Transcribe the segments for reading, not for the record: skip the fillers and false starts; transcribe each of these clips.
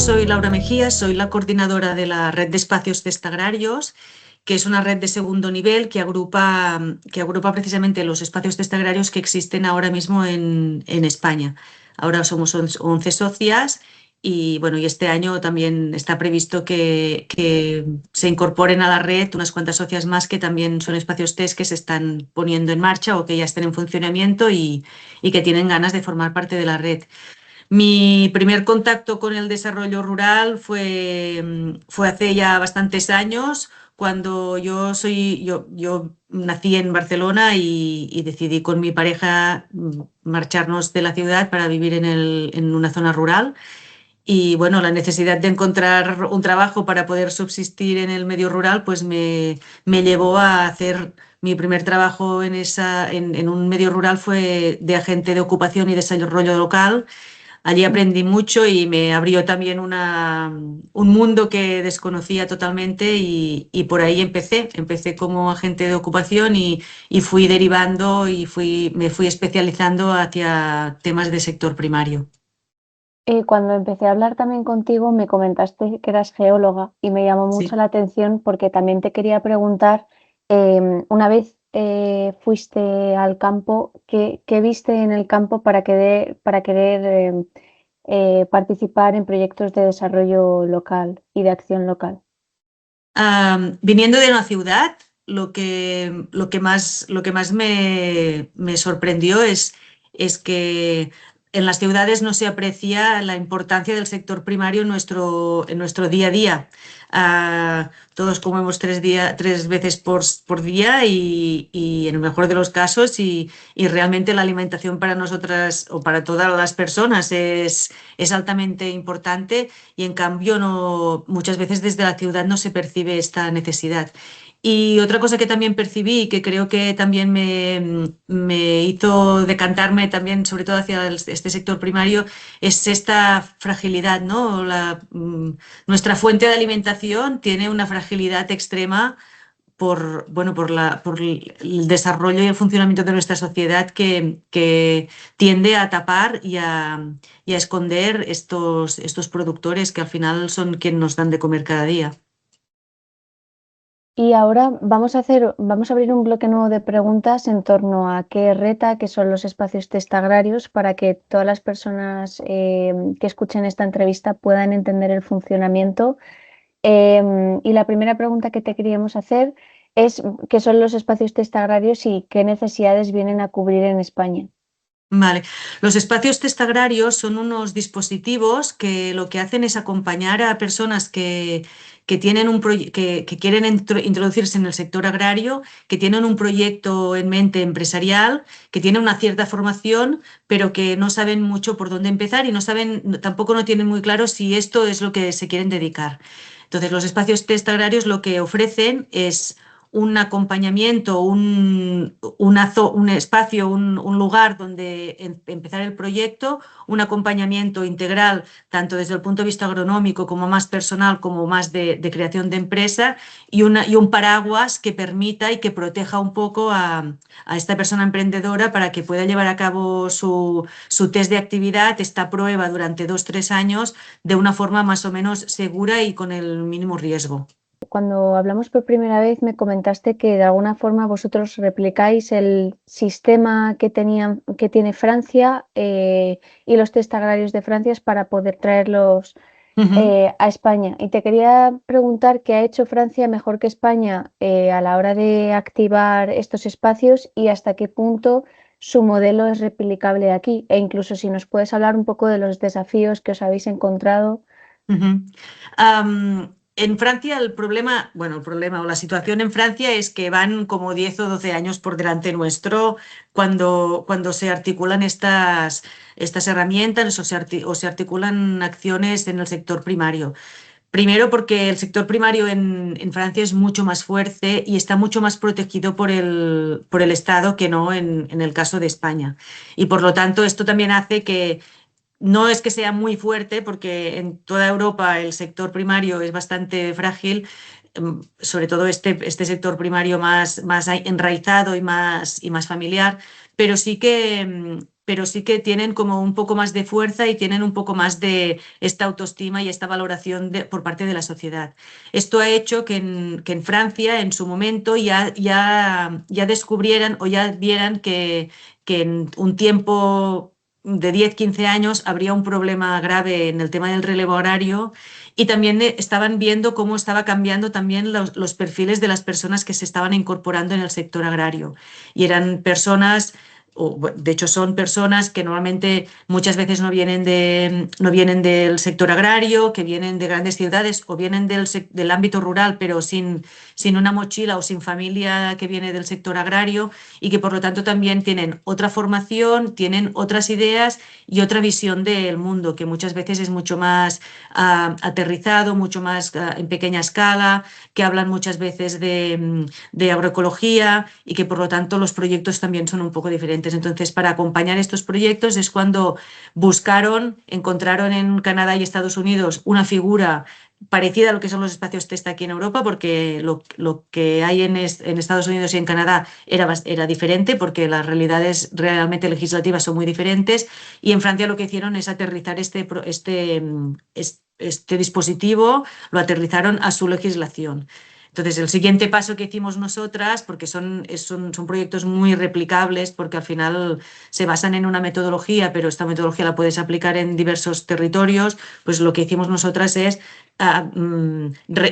soy Laura Mejía, soy la coordinadora de la Red de Espacios Test Agrarios, que es una red de segundo nivel que agrupa precisamente los espacios test agrarios que existen ahora mismo en España. Ahora somos 11 socias y, bueno, y este año también está previsto que se incorporen a la red unas cuantas socias más que también son espacios test que se están poniendo en marcha o que ya están en funcionamiento y que tienen ganas de formar parte de la red. Mi primer contacto con el desarrollo rural fue hace ya bastantes años, cuando yo nací en Barcelona y decidí con mi pareja marcharnos de la ciudad para vivir en una zona rural. Y bueno, la necesidad de encontrar un trabajo para poder subsistir en el medio rural, pues me llevó a hacer mi primer trabajo en un medio rural, fue de agente de ocupación y desarrollo local. Allí aprendí mucho y me abrió también un mundo que desconocía totalmente y por ahí empecé como agente de ocupación y fui derivando y me fui especializando hacia temas de sector primario. Cuando empecé a hablar también contigo, me comentaste que eras geóloga y me llamó mucho Sí. la atención porque también te quería preguntar, una vez fuiste al campo, ¿qué viste en el campo para querer participar en proyectos de desarrollo local y de acción local? Viniendo de una ciudad, lo que más me sorprendió es que en las ciudades no se aprecia la importancia del sector primario en nuestro día a día. Todos comemos tres veces por día y en el mejor de los casos y realmente la alimentación para nosotras o para todas las personas es altamente importante y en cambio muchas veces desde la ciudad no se percibe esta necesidad. Y otra cosa que también percibí y que creo que también me hizo decantarme también sobre todo hacia este sector primario es esta fragilidad, ¿no? Nuestra fuente de alimentación tiene una fragilidad extrema por el desarrollo y el funcionamiento de nuestra sociedad que tiende a tapar y a esconder estos productores que al final son quienes nos dan de comer cada día. Y ahora vamos a abrir un bloque nuevo de preguntas en torno a qué reta, qué son los espacios test agrarios, para que todas las personas que escuchen esta entrevista puedan entender el funcionamiento. Y la primera pregunta que te queríamos hacer es qué son los espacios test agrarios y qué necesidades vienen a cubrir en España. Vale. Los espacios test agrarios son unos dispositivos que lo que hacen es acompañar a personas que tienen que quieren introducirse en el sector agrario, que tienen un proyecto en mente empresarial, que tienen una cierta formación, pero que no saben mucho por dónde empezar y tampoco no tienen muy claro si esto es lo que se quieren dedicar. Entonces, los espacios test agrarios lo que ofrecen es un acompañamiento, un espacio, un lugar donde empezar el proyecto, un acompañamiento integral, tanto desde el punto de vista agronómico como más personal, como más de creación de empresa, y un paraguas que permita y que proteja un poco a esta persona emprendedora para que pueda llevar a cabo su test de actividad, esta prueba durante 2-3 años, de una forma más o menos segura y con el mínimo riesgo. Cuando hablamos por primera vez me comentaste que de alguna forma vosotros replicáis el sistema que tiene Francia y los test agrarios de Francia para poder traerlos a España. Y te quería preguntar qué ha hecho Francia mejor que España a la hora de activar estos espacios y hasta qué punto su modelo es replicable aquí. E incluso si nos puedes hablar un poco de los desafíos que os habéis encontrado. En Francia el problema o la situación en Francia es que van como 10 o 12 años por delante nuestro cuando se articulan estas herramientas o se articulan acciones en el sector primario. Primero porque el sector primario en Francia es mucho más fuerte y está mucho más protegido por el Estado que no en el caso de España. Y por lo tanto esto también hace que no es que sea muy fuerte, porque en toda Europa el sector primario es bastante frágil, sobre todo este sector primario más enraizado y más familiar, pero pero sí que tienen como un poco más de fuerza y tienen un poco más de esta autoestima y esta valoración por parte de la sociedad. Esto ha hecho que en Francia, en su momento, ya descubrieran o ya vieran que en un tiempo de 10, 15 años habría un problema grave en el tema del relevo horario y también estaban viendo cómo estaba cambiando también los perfiles de las personas que se estaban incorporando en el sector agrario. Y eran personas, o de hecho son personas que normalmente muchas veces no vienen del sector agrario, que vienen de grandes ciudades o vienen del ámbito rural, pero sin una mochila o sin familia que viene del sector agrario y que por lo tanto también tienen otra formación, tienen otras ideas y otra visión del mundo, que muchas veces es mucho más aterrizado, mucho más en pequeña escala, que hablan muchas veces de agroecología y que por lo tanto los proyectos también son un poco diferentes. Entonces, para acompañar estos proyectos es cuando encontraron en Canadá y Estados Unidos una figura parecida a lo que son los espacios test aquí en Europa, porque lo que hay en Estados Unidos y en Canadá era diferente, porque las realidades realmente legislativas son muy diferentes, y en Francia lo que hicieron es aterrizar este dispositivo, lo aterrizaron a su legislación. Entonces, el siguiente paso que hicimos nosotras, porque son proyectos muy replicables, porque al final se basan en una metodología, pero esta metodología la puedes aplicar en diversos territorios, pues lo que hicimos nosotras es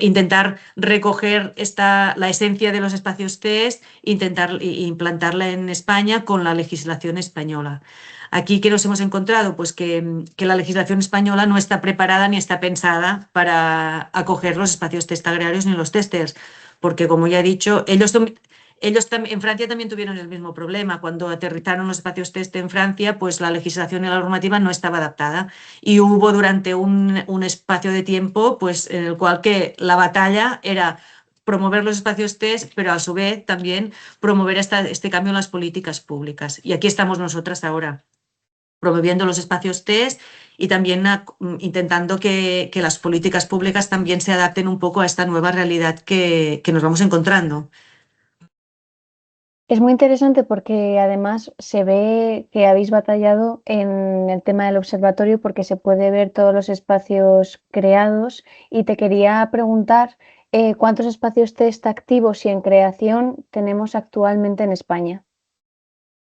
intentar recoger la esencia de los espacios test, intentar implantarla en España con la legislación española. Aquí, ¿qué nos hemos encontrado? Pues que la legislación española no está preparada ni está pensada para acoger los espacios test agrarios ni los testers, porque como ya he dicho, ellos en Francia también tuvieron el mismo problema. Cuando aterrizaron los espacios test en Francia, pues la legislación y la normativa no estaba adaptada y hubo durante un espacio de tiempo pues, en el cual que la batalla era promover los espacios test, pero a su vez también promover este cambio en las políticas públicas. Y aquí estamos nosotras ahora, promoviendo los espacios test y también intentando que las políticas públicas también se adapten un poco a esta nueva realidad que nos vamos encontrando. Es muy interesante porque además se ve que habéis batallado en el tema del observatorio porque se puede ver todos los espacios creados y te quería preguntar cuántos espacios test activos y en creación tenemos actualmente en España.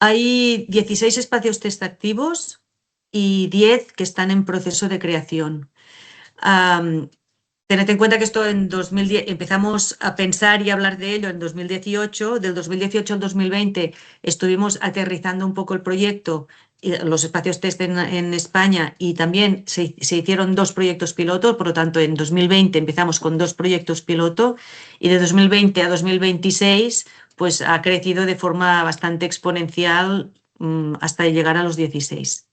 Hay 16 espacios test activos y 10 que están en proceso de creación. Tened en cuenta que esto en 2010 empezamos a pensar y a hablar de ello en 2018. Del 2018 al 2020 estuvimos aterrizando un poco el proyecto, los espacios test en España, y también se hicieron 2 proyectos piloto. Por lo tanto, en 2020 empezamos con 2 proyectos piloto y de 2020 a 2026 pues ha crecido de forma bastante exponencial hasta llegar a los 16.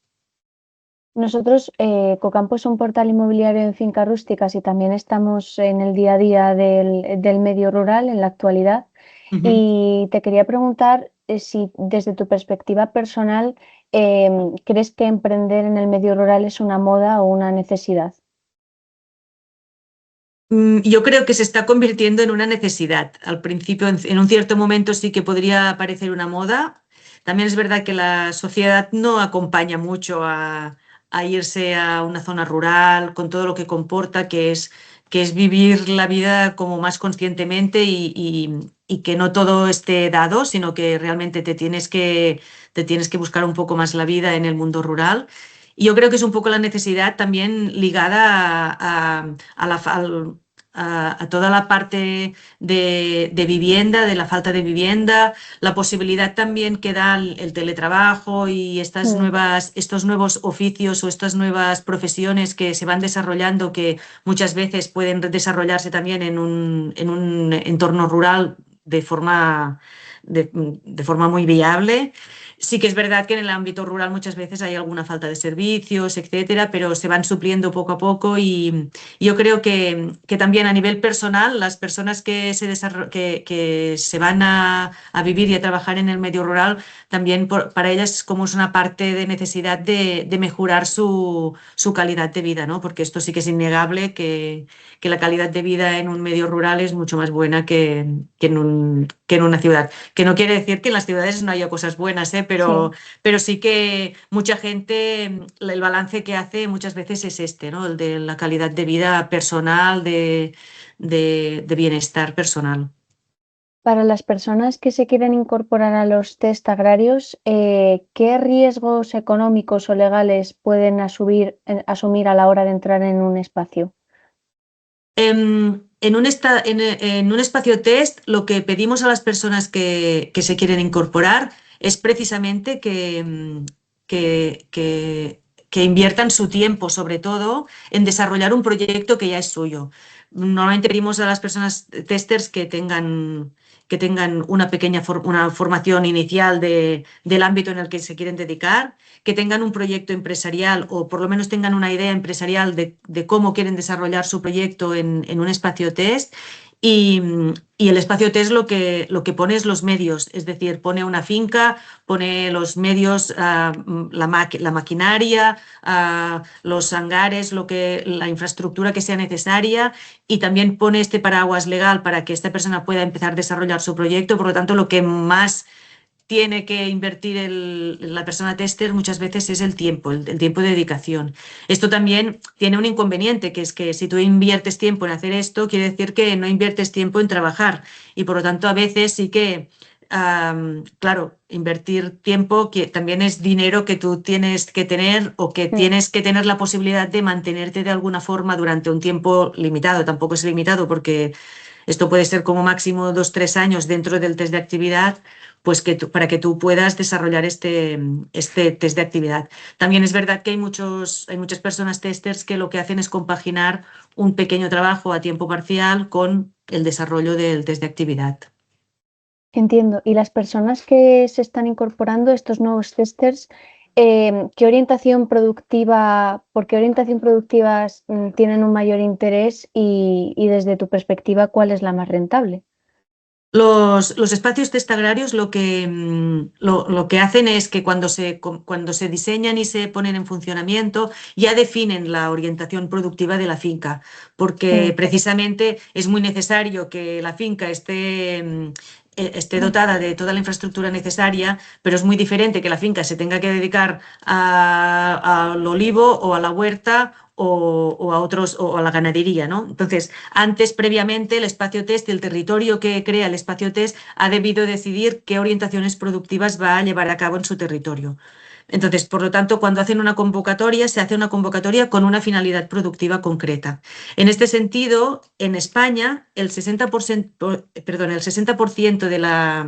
Nosotros, Cocampo es un portal inmobiliario en fincas rústicas y también estamos en el día a día del medio rural en la actualidad. Y te quería preguntar si desde tu perspectiva personal crees que emprender en el medio rural es una moda o una necesidad. Yo creo que se está convirtiendo en una necesidad. Al principio, en un cierto momento sí que podría parecer una moda. También es verdad que la sociedad no acompaña mucho a irse a una zona rural con todo lo que comporta, que es vivir la vida como más conscientemente y que no todo esté dado, sino que realmente te tienes que buscar un poco más la vida en el mundo rural. Y yo creo que es un poco la necesidad también ligada a toda la parte de vivienda, de la falta de vivienda, la posibilidad también que da el teletrabajo y estos nuevos oficios o estas nuevas profesiones que se van desarrollando, que muchas veces pueden desarrollarse también en un entorno rural de forma muy viable. Sí que es verdad que en el ámbito rural muchas veces hay alguna falta de servicios, etcétera, pero se van supliendo poco a poco y yo creo que también a nivel personal las personas que se van a vivir y a trabajar en el medio rural, también para ellas como es una parte de necesidad de mejorar su calidad de vida, ¿no? Porque esto sí que es innegable que la calidad de vida en un medio rural es mucho más buena que en una ciudad. Que no quiere decir que en las ciudades no haya cosas buenas, pero sí que mucha gente, el balance que hace muchas veces es este, ¿no? El de la calidad de vida personal, de bienestar personal. Para las personas que se quieren incorporar a los test agrarios, ¿qué riesgos económicos o legales pueden asumir a la hora de entrar en un espacio? En un espacio test, lo que pedimos a las personas que se quieren incorporar es precisamente que inviertan su tiempo, sobre todo, en desarrollar un proyecto que ya es suyo. Normalmente pedimos a las personas testers que tengan una pequeña una formación inicial del ámbito en el que se quieren dedicar, que tengan un proyecto empresarial o por lo menos tengan una idea empresarial de cómo quieren desarrollar su proyecto en un espacio test. Y, y el espacio test lo que pone es los medios, es decir, pone una finca, pone los medios, la maquinaria, los hangares, la infraestructura que sea necesaria, y también pone este paraguas legal para que esta persona pueda empezar a desarrollar su proyecto. Por lo tanto, lo que más tiene que invertir la persona tester muchas veces es el tiempo, el tiempo de dedicación. Esto también tiene un inconveniente, que es que si tú inviertes tiempo en hacer esto, quiere decir que no inviertes tiempo en trabajar, y por lo tanto a veces sí que, claro, invertir tiempo que también es dinero que tú tienes que tener o que tienes que tener la posibilidad de mantenerte de alguna forma durante un tiempo limitado. Tampoco es limitado porque esto puede ser como máximo 2 o 3 años dentro del test de actividad, pues para que tú puedas desarrollar este test de actividad. También es verdad que hay muchas personas testers que lo que hacen es compaginar un pequeño trabajo a tiempo parcial con el desarrollo del test de actividad. Entiendo. Y las personas que se están incorporando, estos nuevos testers, ¿por qué orientación productiva tienen un mayor interés y desde tu perspectiva, cuál es la más rentable? Los espacios test agrarios lo que hacen es que cuando se diseñan y se ponen en funcionamiento ya definen la orientación productiva de la finca, porque precisamente es muy necesario que la finca esté dotada de toda la infraestructura necesaria, pero es muy diferente que la finca se tenga que dedicar al olivo o a la huerta o a la ganadería, ¿no? Entonces, previamente, el espacio test y el territorio que crea el espacio test ha debido decidir qué orientaciones productivas va a llevar a cabo en su territorio. Entonces, por lo tanto, cuando hacen una convocatoria, se hace una convocatoria con una finalidad productiva concreta. En este sentido, en España, el 60%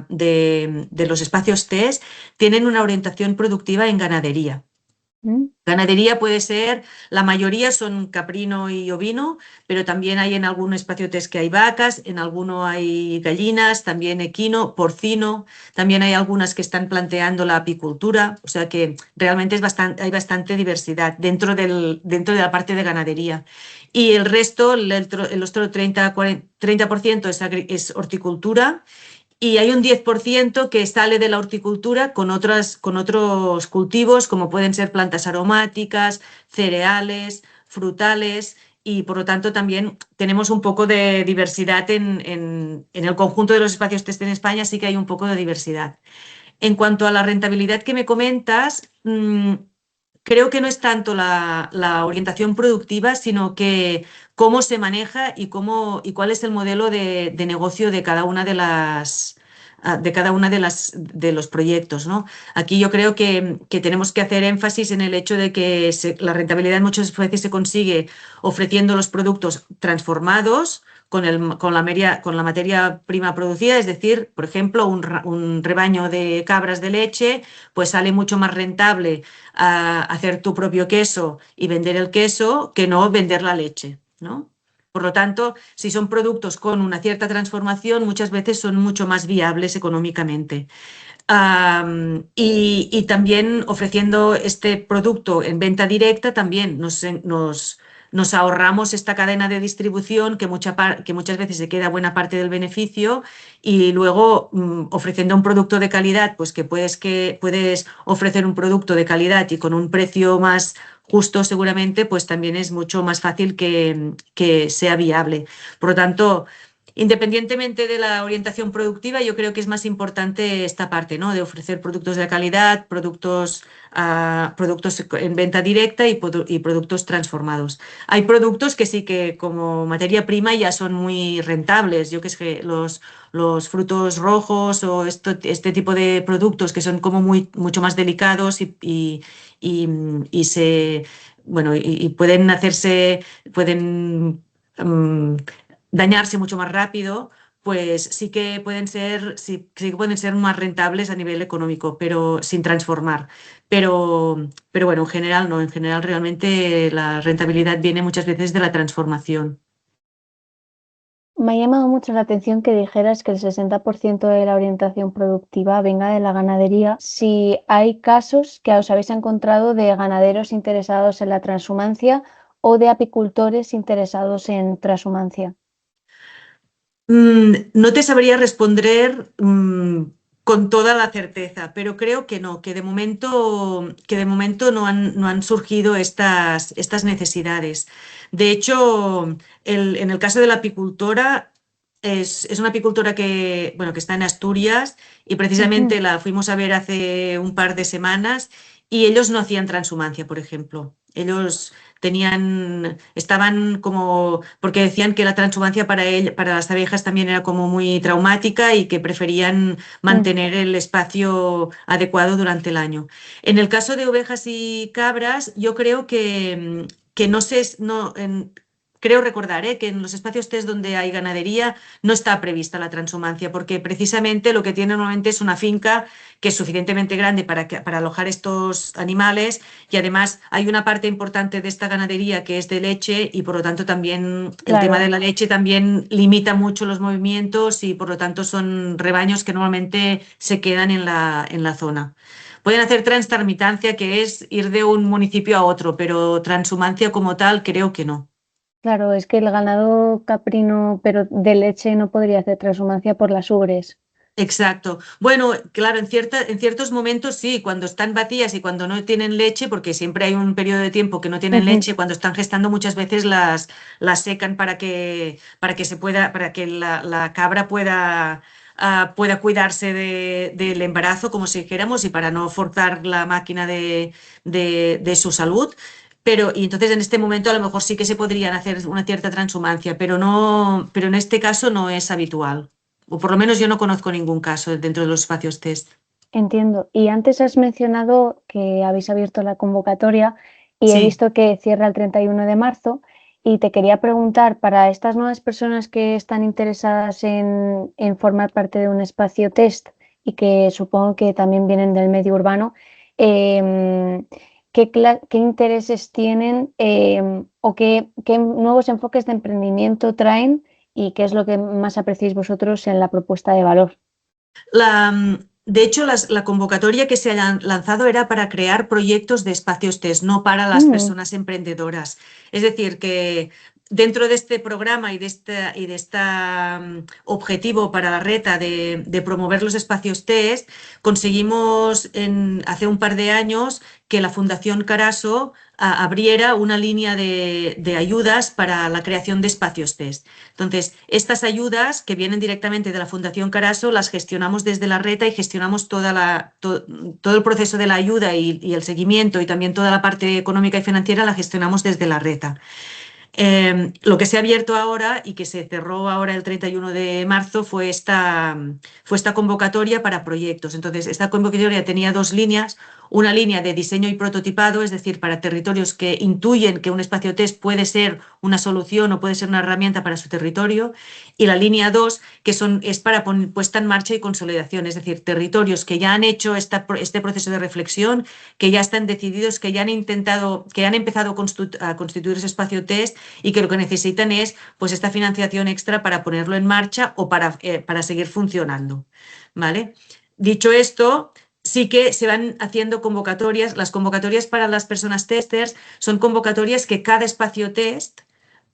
de los espacios test tienen una orientación productiva en ganadería. Ganadería puede ser, la mayoría son caprino y ovino, pero también hay en algún espacio test que hay vacas, en alguno hay gallinas, también equino, porcino, también hay algunas que están planteando la apicultura, o sea que realmente hay bastante diversidad dentro de la parte de ganadería. Y el resto, el otro 30% es horticultura. Y hay un 10% que sale de la horticultura con otros cultivos, como pueden ser plantas aromáticas, cereales, frutales, y por lo tanto también tenemos un poco de diversidad en el conjunto de los espacios test en España, sí que hay un poco de diversidad. En cuanto a la rentabilidad que me comentas, creo que no es tanto la orientación productiva, sino que cómo se maneja y cuál es el modelo de negocio de cada una de los proyectos, ¿no? Aquí yo creo que tenemos que hacer énfasis en el hecho de que la rentabilidad muchas veces se consigue ofreciendo los productos transformados con la materia prima producida, es decir, por ejemplo, un rebaño de cabras de leche, pues sale mucho más rentable hacer tu propio queso y vender el queso que no vender la leche, ¿no? Por lo tanto, si son productos con una cierta transformación, muchas veces son mucho más viables económicamente. Y también ofreciendo este producto en venta directa, también nos ahorramos esta cadena de distribución que muchas veces se queda buena parte del beneficio, y luego ofreciendo un producto de calidad, pues que puedes ofrecer un producto de calidad y con un precio más justo seguramente, pues también es mucho más fácil que sea viable. Por lo tanto, Independientemente de la orientación productiva, yo creo que es más importante esta parte, ¿no? De ofrecer productos de calidad, productos en venta directa y productos transformados. Hay productos que sí que como materia prima ya son muy rentables. Yo que sé, los frutos rojos o este tipo de productos que son como mucho más delicados y, y se, bueno, y pueden dañarse mucho más rápido, pues sí que pueden ser más rentables a nivel económico, pero sin transformar. Pero bueno, en general no, en general realmente la rentabilidad viene muchas veces de la transformación. Me ha llamado mucho la atención que dijeras que el 60% de la orientación productiva venga de la ganadería. Si hay casos que os habéis encontrado de ganaderos interesados en la transhumancia o de apicultores interesados en transhumancia. No te sabría responder con toda la certeza, pero creo que no, que de momento no han surgido estas necesidades. De hecho, en el caso de la apicultora, es una apicultora bueno, que está en Asturias y Ujú. precisamente la fuimos a ver hace un par de semanas y ellos no hacían transhumancia, por ejemplo. Ellos estaban como, porque decían que la transhumancia para las abejas también era como muy traumática y que preferían Mm. mantener el espacio adecuado durante el año. En el caso de ovejas y cabras, yo creo que no sé, no, creo recordar, que en los espacios test donde hay ganadería no está prevista la transhumancia, porque precisamente lo que tiene normalmente es una finca que es suficientemente grande para alojar estos animales y además hay una parte importante de esta ganadería que es de leche y por lo tanto también el tema de Claro. la leche también limita mucho los movimientos y por lo tanto son rebaños que normalmente se quedan en la zona. Pueden hacer transtermitancia, que es ir de un municipio a otro, pero transhumancia como tal creo que no. Claro, es que el ganado caprino, pero de leche, no podría hacer transhumancia por las ubres. Exacto. Bueno, claro, en ciertos momentos sí, cuando están vacías y cuando no tienen leche, porque siempre hay un periodo de tiempo que no tienen Ujú. leche, cuando están gestando muchas veces las secan para que para que la cabra pueda cuidarse del embarazo, como si dijéramos, y para no forzar la máquina de su salud. Y entonces en este momento a lo mejor sí que se podrían hacer una cierta transhumancia, pero en este caso no es habitual. O por lo menos yo no conozco ningún caso dentro de los espacios test. Entiendo. Y antes has mencionado que habéis abierto la convocatoria y he Sí, visto que cierra el 31 de marzo y te quería preguntar, para estas nuevas personas que están interesadas en formar parte de un espacio test y que supongo que también vienen del medio urbano, em, ¿qué intereses tienen o qué nuevos enfoques de emprendimiento traen y qué es lo que más apreciáis vosotros en la propuesta de valor? de hecho, la convocatoria que se ha lanzado era para crear proyectos de espacios test, no para las Mm. personas emprendedoras. Es decir, que dentro de este programa y de este objetivo para la reta de promover los espacios test, conseguimos hace un par de años que la Fundación Caraso abriera una línea de ayudas para la creación de espacios test. Entonces, estas ayudas que vienen directamente de la Fundación Caraso las gestionamos desde la reta y gestionamos todo el proceso de la ayuda y el seguimiento y también toda la parte económica y financiera la gestionamos desde la reta. Lo que se ha abierto ahora y que se cerró ahora el 31 de marzo fue esta convocatoria para proyectos. Entonces, esta convocatoria tenía dos líneas. Una línea de diseño y prototipado, es decir, para territorios que intuyen que un espacio test puede ser una solución o puede ser una herramienta para su territorio. Y la línea 2, es para puesta en marcha y consolidación, es decir, territorios que ya han hecho este proceso de reflexión, que ya están decididos, que ya han intentado, que han empezado a constituir ese espacio test y que lo que necesitan es pues esta financiación extra para ponerlo en marcha o para seguir funcionando. ¿Vale? Dicho esto, sí que se van haciendo convocatorias. Las convocatorias para las personas testers son convocatorias que cada espacio test,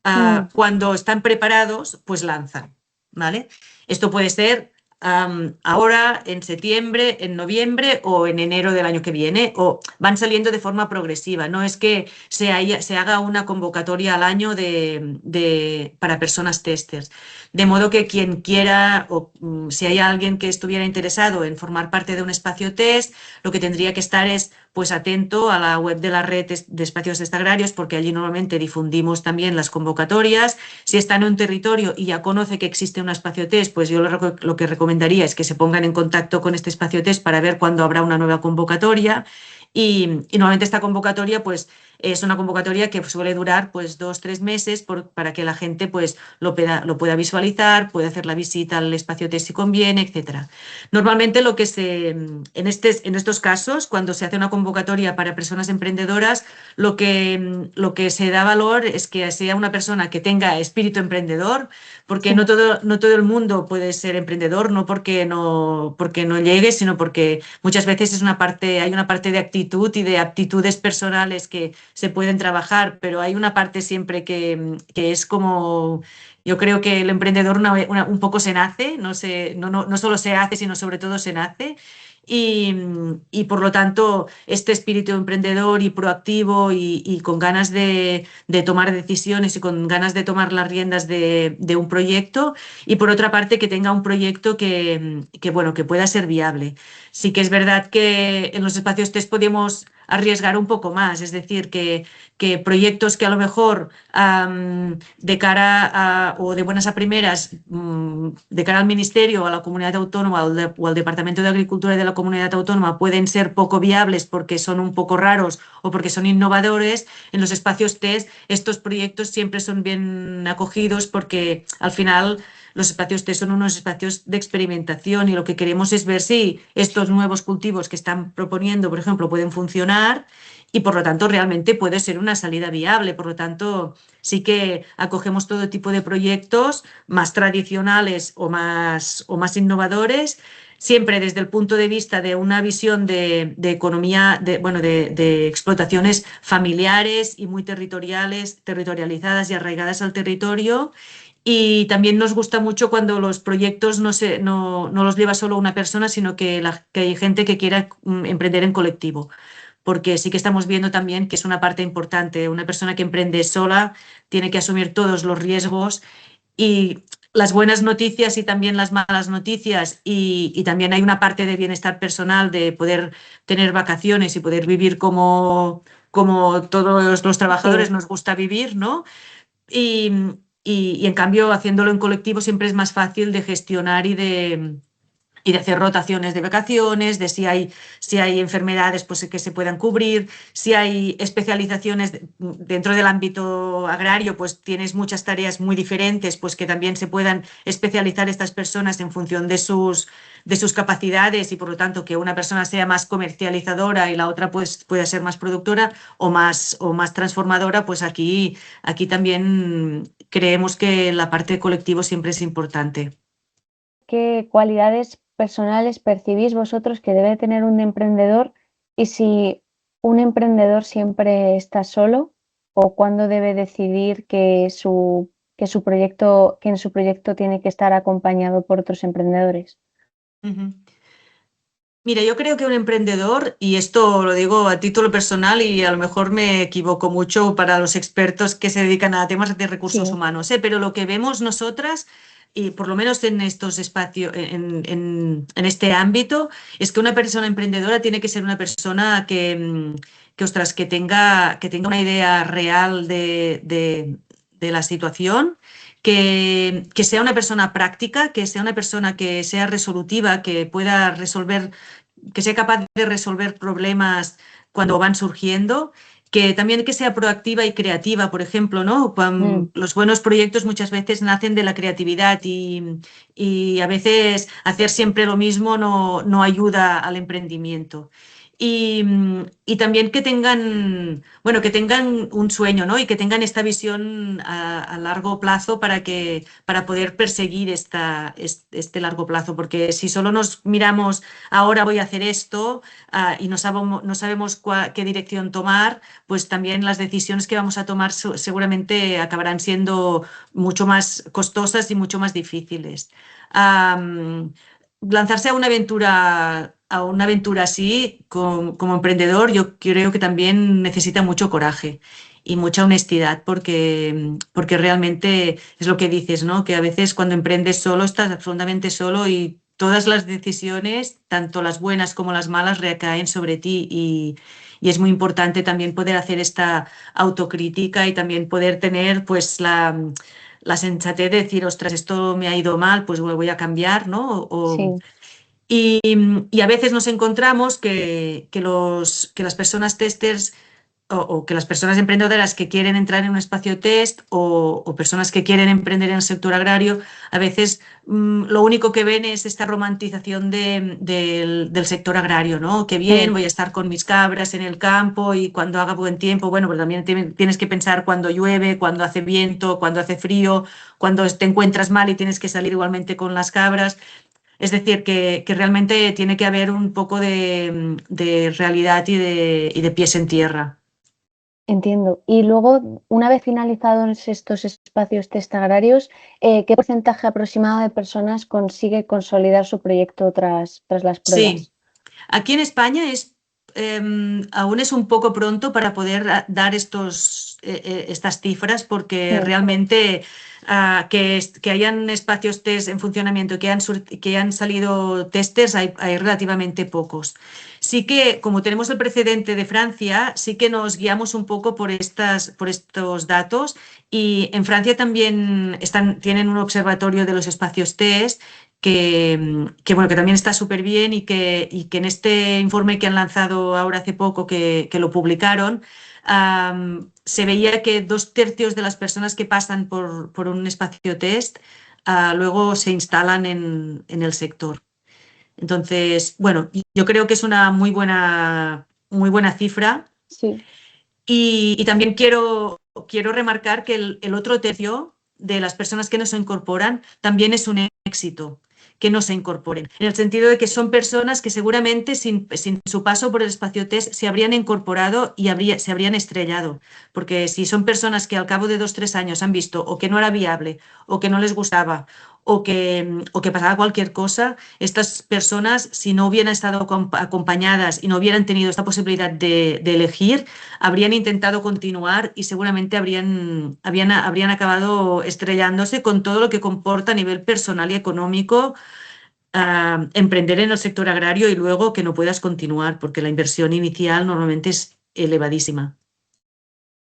Mm. cuando están preparados, pues lanzan. ¿Vale? Esto puede ser ahora, en septiembre, en noviembre o en enero del año que viene, o van saliendo de forma progresiva. No es que se haga una convocatoria al año para personas testers. De modo que quien quiera, o si hay alguien que estuviera interesado en formar parte de un espacio test, lo que tendría que estar es pues atento a la web de la red de espacios test agrarios, porque allí normalmente difundimos también las convocatorias. Si está en un territorio y ya conoce que existe un espacio test, pues yo lo que recomendaría es que se pongan en contacto con este espacio test para ver cuándo habrá una nueva convocatoria. Y normalmente esta convocatoria pues es una convocatoria que suele durar pues 2 o 3 meses para que la gente pues lo pueda visualizar, pueda hacer la visita al espacio test si conviene, etcétera. Normalmente en estos casos, cuando se hace una convocatoria para personas emprendedoras, lo que se da valor es que sea una persona que tenga espíritu emprendedor, porque Sí. no todo el mundo puede ser emprendedor, no porque no llegue, sino porque muchas veces hay una parte de actitud y de aptitudes personales que se pueden trabajar, pero hay una parte siempre que es como... Yo creo que el emprendedor un poco se nace, no solo se hace, sino sobre todo se nace. Y por lo tanto, este espíritu emprendedor y proactivo y con ganas de tomar decisiones y con ganas de tomar las riendas de un proyecto, y por otra parte que tenga un proyecto bueno, que pueda ser viable. Sí que es verdad que en los espacios test podemos arriesgar un poco más, es decir, que proyectos que a lo mejor de cara o de buenas a primeras, de cara al Ministerio o a la comunidad autónoma o al Departamento de Agricultura de la comunidad autónoma pueden ser poco viables porque son un poco raros o porque son innovadores. En los espacios test estos proyectos siempre son bien acogidos porque al final los espacios test son unos espacios de experimentación y lo que queremos es ver si estos nuevos cultivos que están proponiendo, por ejemplo, pueden funcionar y por lo tanto realmente puede ser una salida viable. Por lo tanto, sí que acogemos todo tipo de proyectos más tradicionales o más innovadores, siempre desde el punto de vista de una visión de economía, de explotaciones familiares y muy territorializadas y arraigadas al territorio. Y también nos gusta mucho cuando los proyectos no los lleva solo una persona, sino que hay gente que quiera emprender en colectivo, porque sí que estamos viendo también que es una parte importante. Una persona que emprende sola tiene que asumir todos los riesgos y las buenas noticias y también las malas noticias, y también hay una parte de bienestar personal, de poder tener vacaciones y poder vivir como todos los trabajadores Sí. nos gusta vivir, ¿no? Y, y en cambio, haciéndolo en colectivo siempre es más fácil de gestionar y de hacer rotaciones de vacaciones, de si hay enfermedades pues, que se puedan cubrir, si hay especializaciones dentro del ámbito agrario, pues tienes muchas tareas muy diferentes, pues que también se puedan especializar estas personas en función de sus capacidades, y por lo tanto que una persona sea más comercializadora y la otra pues, pueda ser más productora o más transformadora. Pues aquí también creemos que la parte de colectivo siempre es importante. ¿Qué cualidades personales percibís vosotros que debe tener un emprendedor y si un emprendedor siempre está solo o cuándo debe decidir que en su proyecto tiene que estar acompañado por otros emprendedores? Ujú. Mira, yo creo que un emprendedor, y esto lo digo a título personal y a lo mejor me equivoco mucho para los expertos que se dedican a temas de recursos Sí. humanos, pero lo que vemos nosotras, y por lo menos en estos espacios, en este ámbito, es que una persona emprendedora tiene que ser una persona ostras, que tenga una idea real de la situación, que sea una persona práctica, que sea una persona que sea resolutiva, que sea capaz de resolver problemas cuando van surgiendo, que también que sea proactiva y creativa, por ejemplo, ¿no? Mm. Los buenos proyectos muchas veces nacen de la creatividad, y a veces hacer siempre lo mismo no ayuda al emprendimiento. Y también bueno, que tengan un sueño, ¿no? Y que tengan esta visión a largo plazo para poder perseguir este largo plazo, porque si solo nos miramos ahora voy a hacer esto, y no sabemos qué dirección tomar, pues también las decisiones que vamos a tomar seguramente acabarán siendo mucho más costosas y mucho más difíciles. Am, lanzarse a una aventura así, como emprendedor, yo creo que también necesita mucho coraje y mucha honestidad, porque realmente es lo que dices, ¿no? Que a veces cuando emprendes solo estás absolutamente solo y todas las decisiones, tanto las buenas como las malas, recaen sobre ti y es muy importante también poder hacer esta autocrítica y también poder tener pues la sensatez de decir, ostras, esto me ha ido mal, pues lo voy a cambiar, ¿no? Sí, Y, y a veces nos encontramos que las personas testers o que las personas emprendedoras que quieren entrar en un espacio test o personas que quieren emprender en el sector agrario, a veces lo único que ven es esta romantización del sector agrario, ¿no? Que bien, mm, voy a estar con mis cabras en el campo y cuando haga buen tiempo, bueno, pero también tienes que pensar cuando llueve, cuando hace viento, cuando hace frío, cuando te encuentras mal y tienes que salir igualmente con las cabras. Es decir, que realmente tiene que haber un poco de realidad y de pies en tierra. entiendo. Y luego, una vez finalizados estos espacios test agrarios, ¿qué porcentaje aproximado de personas consigue consolidar su proyecto tras las Sí, pruebas? aquí en España aún es un poco pronto para poder dar estas cifras porque Mm, realmente que hayan espacios test en funcionamiento, que han salido testers, hay relativamente pocos. Sí que, como tenemos el precedente de Francia, sí que nos guiamos un poco por estos datos y en Francia también tienen un observatorio de los espacios test bueno, que también está súper bien y que en este informe que han lanzado ahora hace poco, que lo publicaron, se veía que 2/3 de las personas que pasan por un espacio test luego se instalan en el sector. Entonces, bueno, yo creo que es una muy buena cifra sí. y también quiero remarcar que el otro tercio de las personas que no se incorporan también es un éxito que no se incorporen, en el sentido de que son personas que seguramente sin su paso por el espacio test se habrían incorporado y se habrían estrellado, porque si son personas que al cabo de 2 o 3 años han visto o que no era viable o que no les gustaba o que pasaba cualquier cosa, estas personas, si no hubieran estado acompañadas y no hubieran tenido esta posibilidad de elegir, habrían intentado continuar y seguramente habrían acabado estrellándose con todo lo que comporta a nivel personal y económico emprender en el sector agrario y luego que no puedas continuar, porque la inversión inicial normalmente es elevadísima.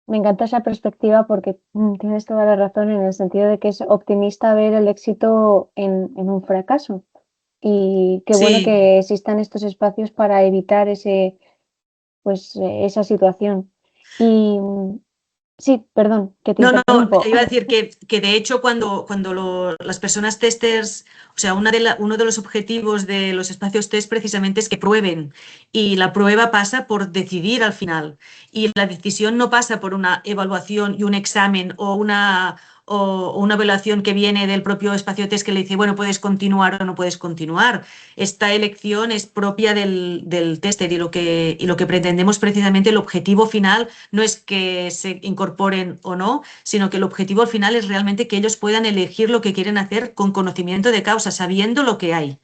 Me encanta esa perspectiva porque tienes toda la razón en el sentido de que es optimista ver el éxito en un fracaso. Y qué bueno Sí. que existan estos espacios para evitar esa situación. Y sí, perdón, que te No, no, interrumpo. iba a decir que de hecho cuando las personas testers, o sea, uno de los objetivos de los espacios test precisamente es que prueben y la prueba pasa por decidir al final y la decisión no pasa por una evaluación y un examen o una evaluación que viene del propio espacio test que le dice, bueno, puedes continuar o no puedes continuar. Esta elección es propia del tester y lo que pretendemos precisamente, el objetivo final no es que se incorporen o no, sino que el objetivo al final es realmente que ellos puedan elegir lo que quieren hacer con conocimiento de causa, sabiendo lo que hay.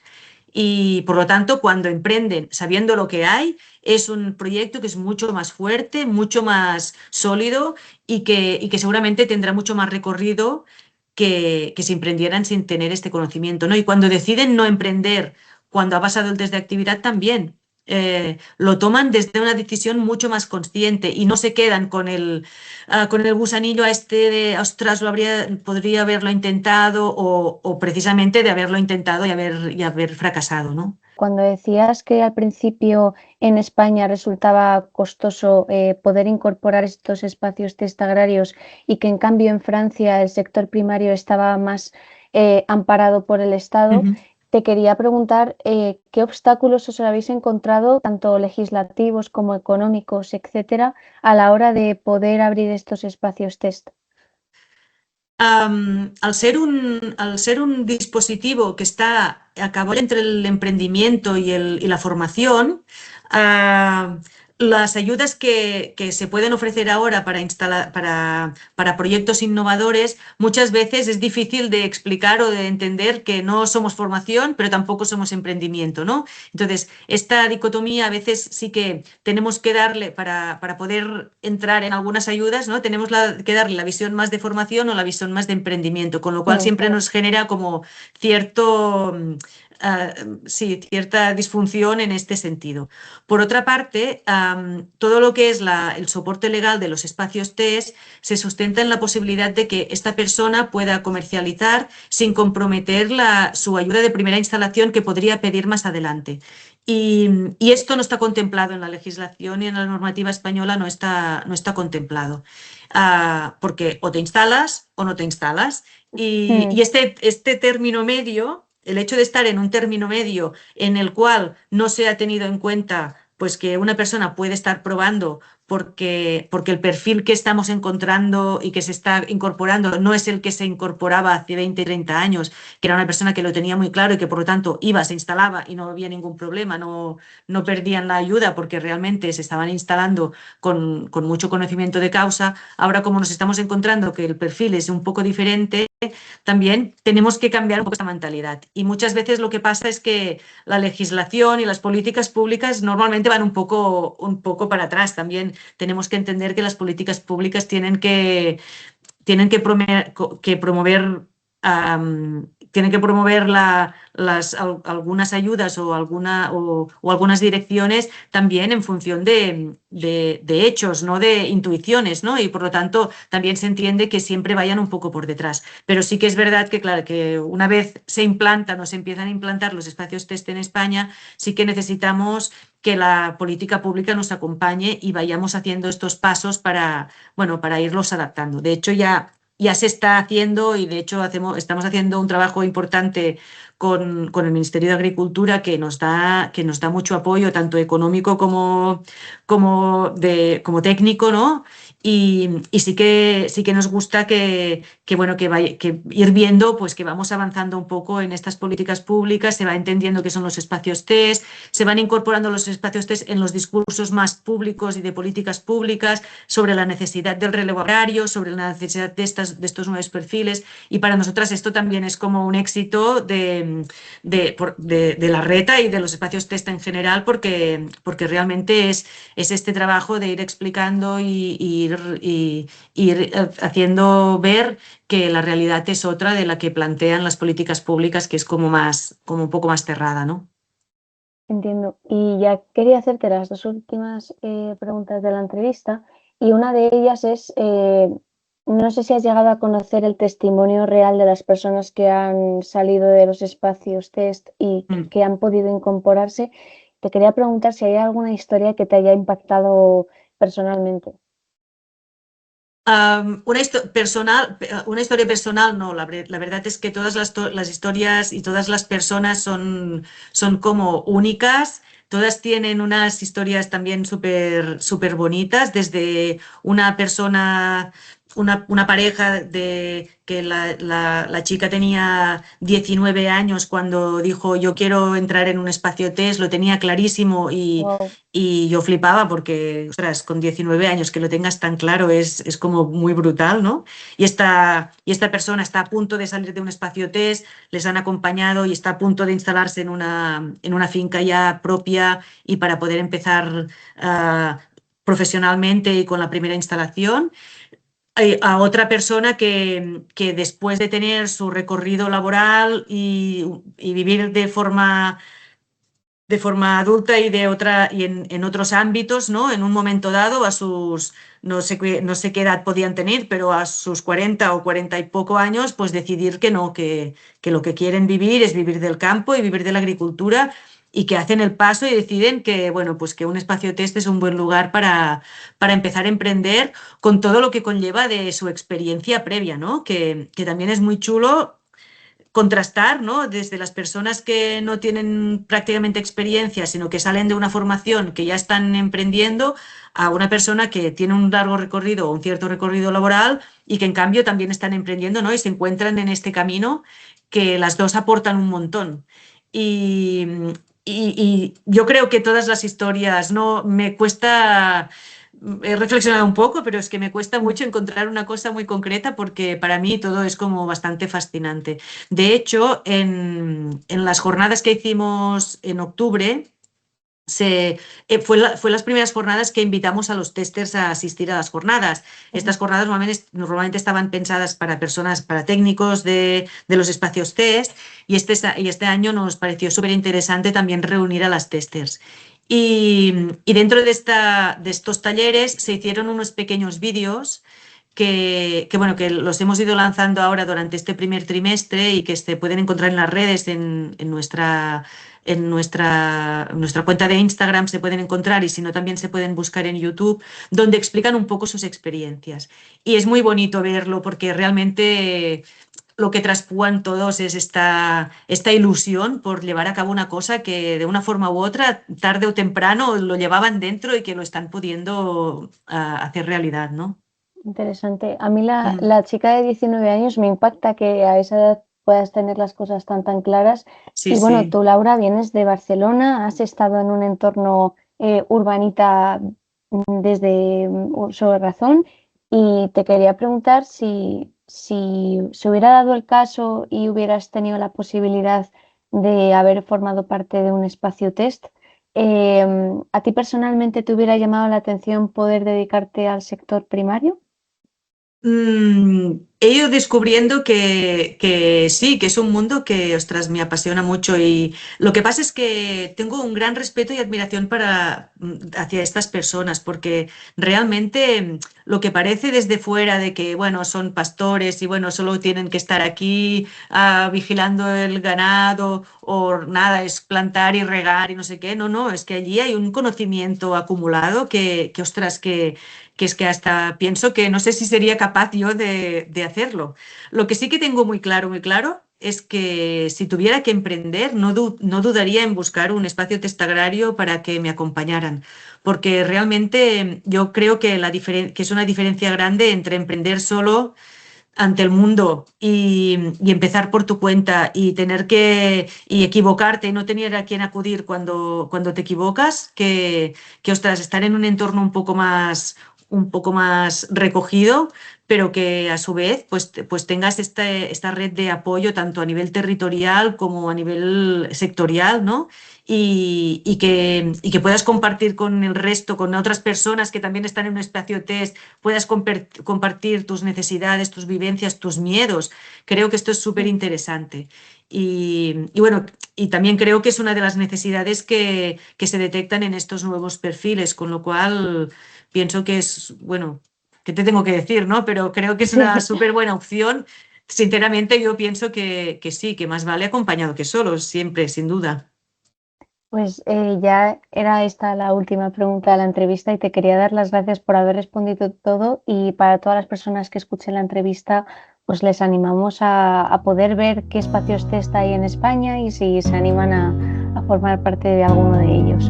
Y por lo tanto, cuando emprenden sabiendo lo que hay, es un proyecto que es mucho más fuerte, mucho más sólido y que seguramente tendrá mucho más recorrido que si emprendieran sin tener este conocimiento, ¿no? Y cuando deciden no emprender, cuando ha pasado el test de actividad también, lo toman desde una decisión mucho más consciente y no se quedan con el gusanillo a este de, ostras, podría haberlo intentado o precisamente de haberlo intentado y haber fracasado, ¿no? Cuando decías que al principio en España resultaba costoso poder incorporar estos espacios test agrarios y que en cambio en Francia el sector primario estaba más amparado por el Estado, Ujú. te quería preguntar qué obstáculos os habéis encontrado, tanto legislativos como económicos, etcétera, a la hora de poder abrir estos espacios test. Al ser un dispositivo que está a caballo entre el emprendimiento y la formación, ah, Las ayudas que se pueden ofrecer ahora para proyectos innovadores, muchas veces es difícil de explicar o de entender que no somos formación, pero tampoco somos emprendimiento, ¿no? Entonces, esta dicotomía a veces sí que tenemos que darle, para poder entrar en algunas ayudas, ¿no? Tenemos que darle la visión más de formación o la visión más de emprendimiento, con lo cual siempre nos genera como cierto... sí, cierta disfunción en este sentido. Por otra parte, todo lo que es el soporte legal de los espacios TES se sustenta en la posibilidad de que esta persona pueda comercializar sin comprometer su ayuda de primera instalación que podría pedir más adelante. Y esto no está contemplado en la legislación y en la normativa española no está contemplado. Porque o te instalas o no te instalas. Y este término medio, el hecho de estar en un término medio en el cual no se ha tenido en cuenta pues que una persona puede estar probando porque el perfil que estamos encontrando y que se está incorporando no es el que se incorporaba hace 20, 30 años, que era una persona que lo tenía muy claro y que por lo tanto iba, se instalaba y no había ningún problema, no perdían la ayuda porque realmente se estaban instalando con mucho conocimiento de causa. Ahora, como nos estamos encontrando que el perfil es un poco diferente, también tenemos que cambiar un poco esta mentalidad. Y muchas veces lo que pasa es que la legislación y las políticas públicas normalmente van un poco para atrás. También tenemos que entender que las políticas públicas tienen que promover algunas ayudas o algunas direcciones también en función de hechos, no de intuiciones, ¿no? Y por lo tanto también se entiende que siempre vayan un poco por detrás. Pero sí que es verdad que, claro, que una vez se implantan o se empiezan a implantar los espacios test en España, sí que necesitamos que la política pública nos acompañe y vayamos haciendo estos pasos para irlos adaptando. De hecho, ya se está haciendo y de hecho estamos haciendo un trabajo importante con el Ministerio de Agricultura que nos da mucho apoyo, tanto económico como técnico, ¿no? Y sí que nos gusta que ir viendo pues que vamos avanzando un poco en estas políticas públicas, se va entendiendo qué son los espacios test, se van incorporando los espacios test en los discursos más públicos y de políticas públicas sobre la necesidad del relevo agrario, sobre la necesidad de estos nuevos perfiles. Y para nosotras esto también es como un éxito de la RETA y de los espacios test en general, porque realmente es este trabajo de ir explicando y ir haciendo ver que la realidad es otra de la que plantean las políticas públicas, que es como un poco más cerrada, ¿no? Entiendo. Y ya quería hacerte las dos últimas preguntas de la entrevista y una de ellas es, no sé si has llegado a conocer el testimonio real de las personas que han salido de los espacios test y que han podido incorporarse. Te quería preguntar si hay alguna historia que te haya impactado personalmente. Una historia personal, no, la verdad es que todas las historias y todas las personas son como únicas, todas tienen unas historias también súper bonitas, desde una persona, una pareja de que la chica tenía 19 años cuando dijo yo quiero entrar en un espacio test, lo tenía clarísimo Wow. y yo flipaba porque, ostras, con 19 años que lo tengas tan claro es como muy brutal, ¿no? Y esta persona está a punto de salir de un espacio test, les han acompañado y está a punto de instalarse en una finca ya propia y para poder empezar profesionalmente y con la primera instalación. A otra persona que después de tener su recorrido laboral y vivir de forma adulta y en otros ámbitos, ¿no? En un momento dado, no sé qué edad podían tener, pero a sus 40 o 40 y poco años, pues decidir que no, que lo que quieren vivir es vivir del campo y vivir de la agricultura y que hacen el paso y deciden que, bueno, pues que un espacio test es un buen lugar para empezar a emprender con todo lo que conlleva de su experiencia previa, ¿no? Que también es muy chulo contrastar, ¿no? Desde las personas que no tienen prácticamente experiencia, sino que salen de una formación que ya están emprendiendo, a una persona que tiene un largo recorrido o un cierto recorrido laboral y que en cambio también están emprendiendo, ¿no? Y se encuentran en este camino que las dos aportan un montón. Y, y yo creo que todas las historias, no me cuesta, he reflexionado un poco, pero es que me cuesta mucho encontrar una cosa muy concreta porque para mí todo es como bastante fascinante. De hecho, en las jornadas que hicimos en octubre, fue las primeras jornadas que invitamos a los testers a asistir a las jornadas. Estas jornadas normalmente estaban pensadas para personas, para técnicos de los espacios test, y este año nos pareció súper interesante también reunir a las testers. Y dentro de estos talleres se hicieron unos pequeños vídeos bueno, que los hemos ido lanzando ahora durante este primer trimestre y que se pueden encontrar en las redes, en nuestra cuenta de Instagram se pueden encontrar, y si no también se pueden buscar en YouTube, donde explican un poco sus experiencias. Y es muy bonito verlo porque realmente lo que traspúan todos es esta ilusión por llevar a cabo una cosa que de una forma u otra, tarde o temprano, lo llevaban dentro y que lo están pudiendo hacer realidad, ¿no? Interesante. A mí la, Mm. la chica de 19 años me impacta que a esa edad puedas tener las cosas tan claras. Sí, Y bueno, sí. tú, Laura, vienes de Barcelona, has estado en un entorno urbanita desde uso de razón, y te quería preguntar si se hubiera dado el caso y hubieras tenido la posibilidad de haber formado parte de un espacio test. ¿A ti personalmente te hubiera llamado la atención poder dedicarte al sector primario? He ido descubriendo que sí, que es un mundo que, ostras, me apasiona mucho, y lo que pasa es que tengo un gran respeto y admiración hacia estas personas, porque realmente lo que parece desde fuera de que, bueno, son pastores y, bueno, solo tienen que estar aquí vigilando el ganado o nada, es plantar y regar y no sé qué, no, no, es que allí hay un conocimiento acumulado ostras, que es que hasta pienso que no sé si sería capaz yo de hacerlo. Lo que sí que tengo muy claro, es que si tuviera que emprender, no dudaría en buscar un espacio testagrario para que me acompañaran, porque realmente yo creo que es una diferencia grande entre emprender solo ante el mundo y empezar por tu cuenta y y equivocarte y no tener a quién acudir cuando te equivocas, ostras, estar en un entorno un poco más recogido, pero que a su vez pues tengas esta red de apoyo tanto a nivel territorial como a nivel sectorial, ¿no? Y que puedas compartir con el resto, con otras personas que también están en un espacio test, puedas compartir tus necesidades, tus vivencias, tus miedos. Creo que esto es súper interesante. Y bueno, y también creo que es una de las necesidades que se detectan en estos nuevos perfiles, con lo cual pienso que es, bueno, ¿qué te tengo que decir, no? Pero creo que es una Sí. súper buena opción. Sinceramente, yo pienso que sí, que más vale acompañado que solo, siempre, sin duda. Pues ya era esta la última pregunta de la entrevista, y te quería dar las gracias por haber respondido todo, y para todas las personas que escuchen la entrevista, pues les animamos a poder ver qué espacios test hay en España y si se animan a formar parte de alguno de ellos.